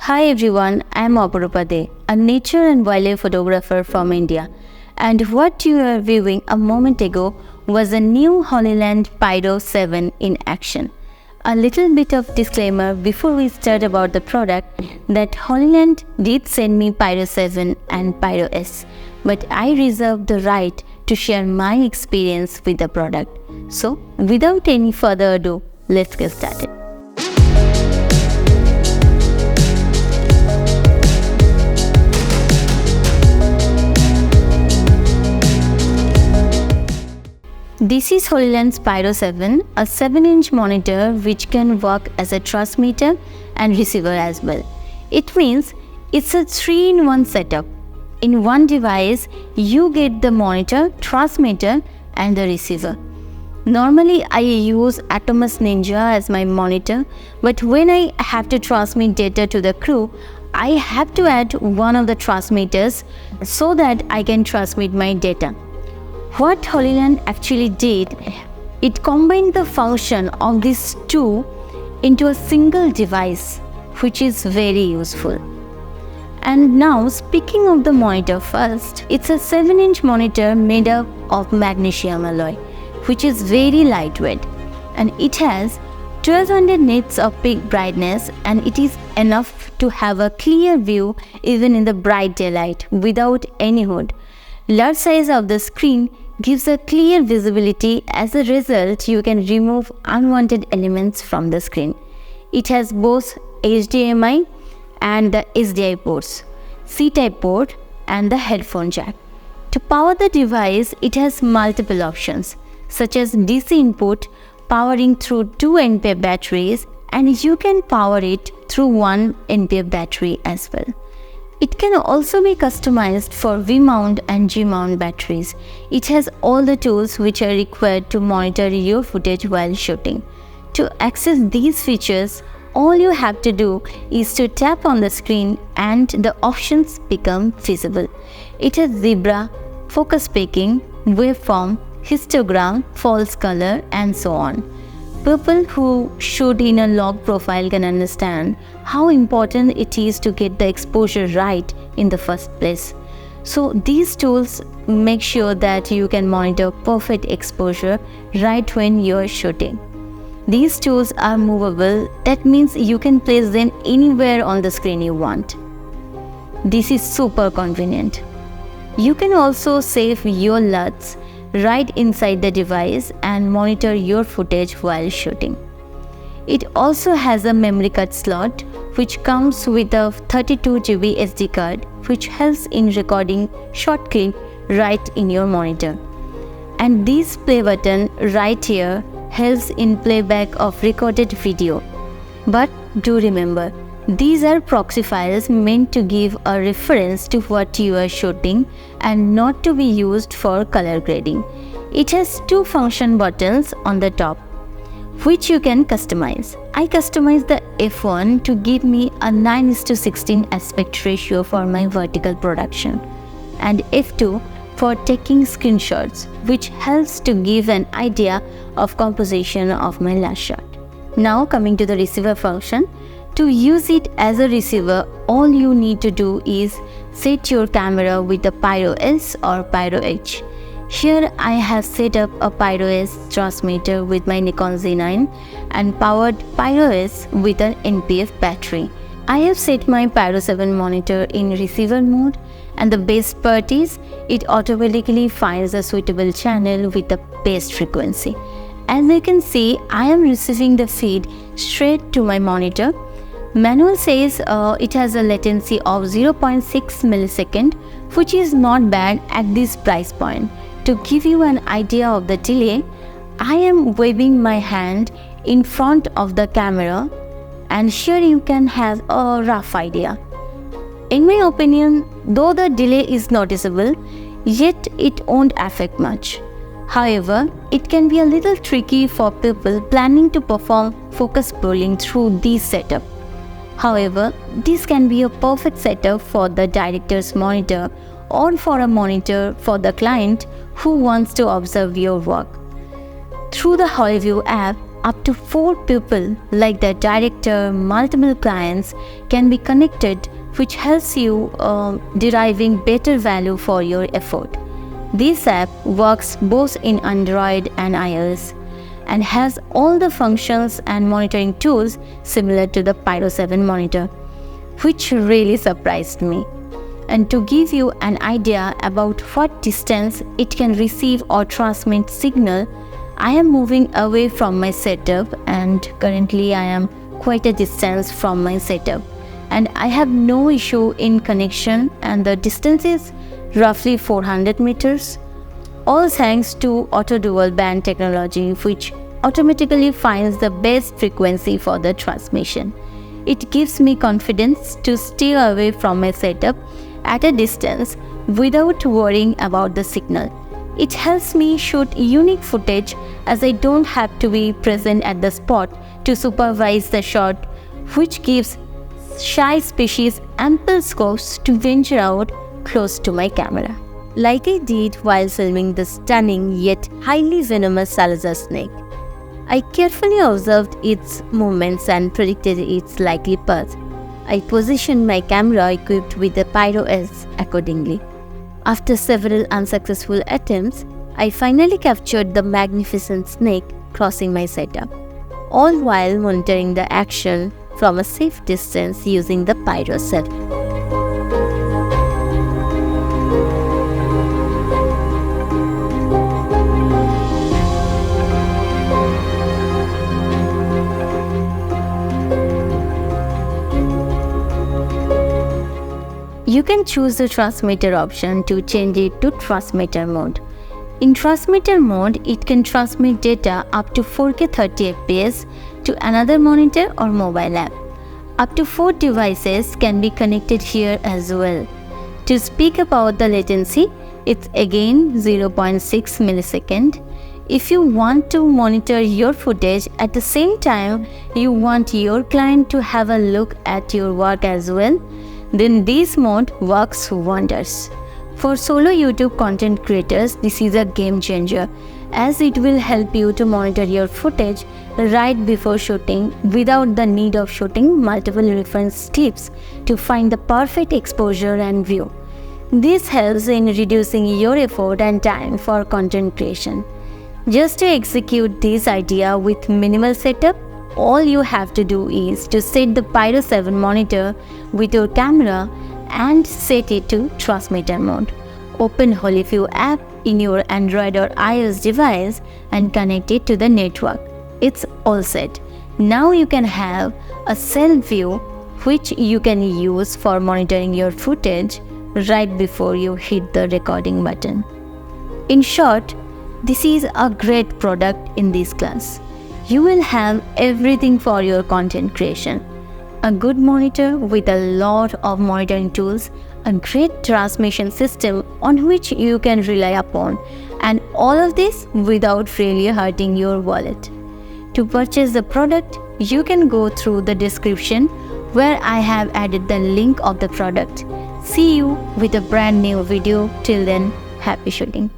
Hi everyone, I am Aparupade, a nature and wildlife photographer from India. And what you are viewing a moment ago was a new Hollyland Pyro 7 in action. A little bit of disclaimer before we start about the product that Hollyland did send me Pyro 7 and Pyro S, but I reserve the right to share my experience with the product. So without any further ado, let's get started. This is Hollyland's Pyro 7, a 7-inch monitor which can work as a transmitter and receiver as well. It means it's a 3-in-1 setup. In one device, you get the monitor, transmitter and the receiver. Normally, I use Atomos Ninja as my monitor, but when I have to transmit data to the crew, I have to add one of the transmitters so that I can transmit my data. What Hollyland actually did, it combined the function of these two into a single device, which is very useful. And now, speaking of the monitor first, it's a 7-inch monitor made up of magnesium alloy, which is very lightweight, and it has 1200 nits of peak brightness, and it is enough to have a clear view even in the bright daylight without any hood. Large size of the screen gives a clear visibility. As a result, you can remove unwanted elements from the screen. It has both HDMI and the SDI ports, C-type port and the headphone jack. To power the device, it has multiple options such as DC input powering through 2 NPF batteries, and you can power it through 1 NPF battery as well. It can also be customized for V-mount and G-mount batteries. It has all the tools which are required to monitor your footage while shooting. To access these features, all you have to do is to tap on the screen and the options become visible. It has zebra, focus peaking, waveform, histogram, false color, and so on. People who shoot in a log profile can understand how important it is to get the exposure right in the first place. So these tools make sure that you can monitor perfect exposure right when you're shooting. These tools are movable, that means you can place them anywhere on the screen you want. This is super convenient. You can also save your LUTs right inside the device and monitor your footage while shooting. It also has a memory card slot which comes with a 32GB SD card, which helps in recording short clip right in your monitor. And this play button right here helps in playback of recorded video. But do remember, these are proxy files meant to give a reference to what you are shooting and not to be used for color grading. It has 2 function buttons on the top, which you can customize. I customized the F1 to give me a 9:16 aspect ratio for my vertical production, and F2 for taking screenshots, which helps to give an idea of composition of my last shot. Now coming to the receiver function. To use it as a receiver, all you need to do is set your camera with the Pyro S or Pyro H. Here I have set up a Pyro S transmitter with my Nikon Z9 and powered Pyro S with an NPF battery. I have set my Pyro 7 monitor in receiver mode, and the best part is it automatically finds a suitable channel with the best frequency. As you can see, I am receiving the feed straight to my monitor. Manual says it has a latency of 0.6 millisecond, which is not bad at this price point. To give you an idea of the delay, I am waving my hand in front of the camera, and here you can have a rough idea. In my opinion, though the delay is noticeable, yet it won't affect much. However, it can be a little tricky for people planning to perform focus pulling through this setup. However, this can be a perfect setup for the director's monitor or for a monitor for the client who wants to observe your work. Through the HollyView app, up to 4 people like the director, multiple clients can be connected, which helps you deriving better value for your effort. This app works both in Android and iOS and has all the functions and monitoring tools similar to the Pyro 7 monitor, which really surprised me. And to give you an idea about what distance it can receive or transmit signal, I am moving away from my setup, and currently I am quite a distance from my setup, and I have no issue in connection, and the distance is roughly 400 meters, all thanks to auto dual band technology, which automatically finds the best frequency for the transmission. It gives me confidence to stay away from my setup at a distance without worrying about the signal. It helps me shoot unique footage as I don't have to be present at the spot to supervise the shot, which gives shy species ample scopes to venture out close to my camera. Like I did while filming the stunning yet highly venomous Salazar snake. I carefully observed its movements and predicted its likely path. I positioned my camera equipped with the Pyro S accordingly. After several unsuccessful attempts, I finally captured the magnificent snake crossing my setup, all while monitoring the action from a safe distance using the Pyro 7. You can choose the transmitter option to change it to transmitter mode. In transmitter mode, it can transmit data up to 4K 30 fps to another monitor or mobile app. Up to 4 devices can be connected here as well. To speak about the latency, it's again 0.6 millisecond. If you want to monitor your footage at the same time you want your client to have a look at your work as well, then this mode works wonders. For solo YouTube content creators, this is a game changer, as it will help you to monitor your footage right before shooting without the need of shooting multiple reference clips to find the perfect exposure and view. This helps in reducing your effort and time for content creation. Just to execute this idea with minimal setup, all you have to do is to set the Pyro 7 monitor with your camera and set it to transmitter mode. Open Hollyland app in your Android or iOS device and connect it to the network. It's all set. Now you can have a self view which you can use for monitoring your footage right before you hit the recording button. In short, this is a great product in this class. You will have everything for your content creation. A good monitor with a lot of monitoring tools, a great transmission system on which you can rely upon, and all of this without really hurting your wallet. To purchase the product, you can go through the description where I have added the link of the product. See you with a brand new video. Till then, happy shooting.